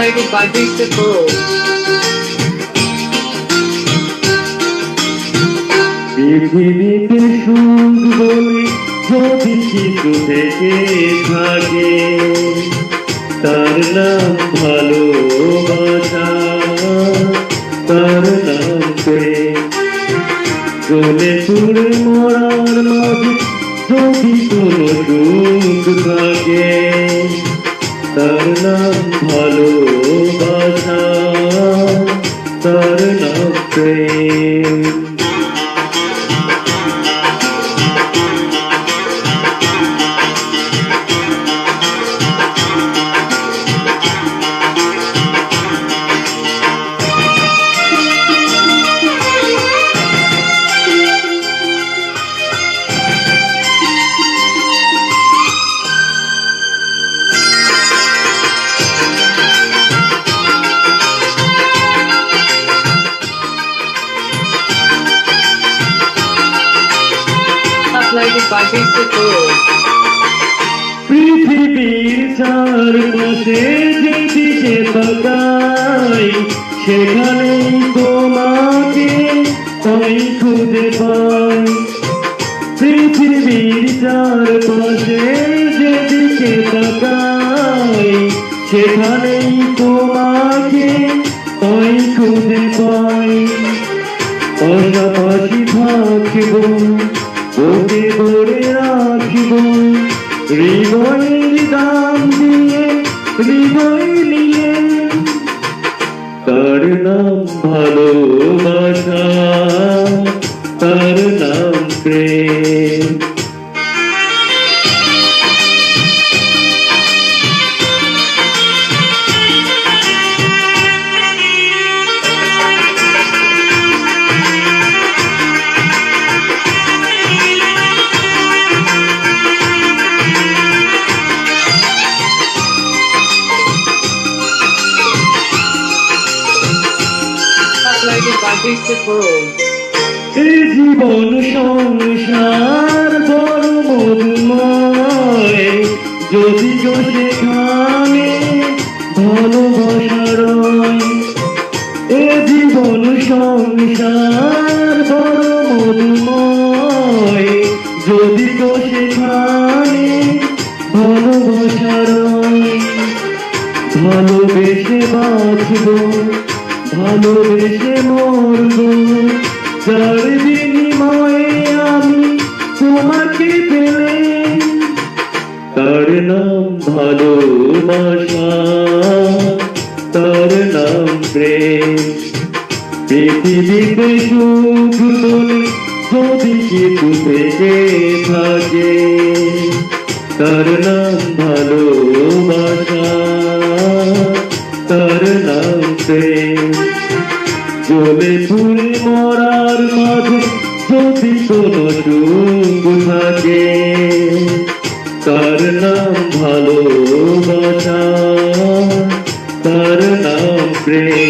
Uploaded by Booster Pro. পৃথিবীতে সুখ বলে যদি কিছু থেকে থাকে তার নাম ভালোবাসা, তার নাম প্রেম। চলে চুড়ে মরার মাঝে যদি কোনো সুখ থাকে তার নাম ভালোবাসা, তার নাম প্রেম। Uploaded by Booster Pro. পৃথিবীর চারপাশে যেদিকে তাকাই সেখানেই তোমাকে তাই খুঁজে পাই। পৃথিবীর চারপাশে যেদিকে তাকাই সেখানেই তোমাকে তাই খুঁজে পাই। পাশাপাশি থাকব, ওকে ধরে রাখব, হৃদয়ের দাম দিয়ে হৃদয় নিয়ে। তার নাম ভালোবাসা, তার নাম প্রেম। Uploaded by Booster Pro. এই জীবন সংসার বড় মধুময়, যদি গো সেখানে ভালোবাসা রয়। এ জীবন সংসার বড় মধুময়, যদি গো সেখানে ভালোবাসা রয়। ভালোবেসে বাঁচব, ভালোবেসে মরব, যার বিনিময়ে আমি তোমাকে পেলে। তার নাম ভালোবাসা, তার নাম প্রেম। পৃথিবীতে সুখ বলে যদি কিছু থেকে থাকে তার নাম ভালোবাসা, তার নাম প্রেম। জ্বলে পুড়ে মরার মাঝে যদি কোনো সুখ থাকে তার নাম ভালোবাসা, তার নাম প্রেম।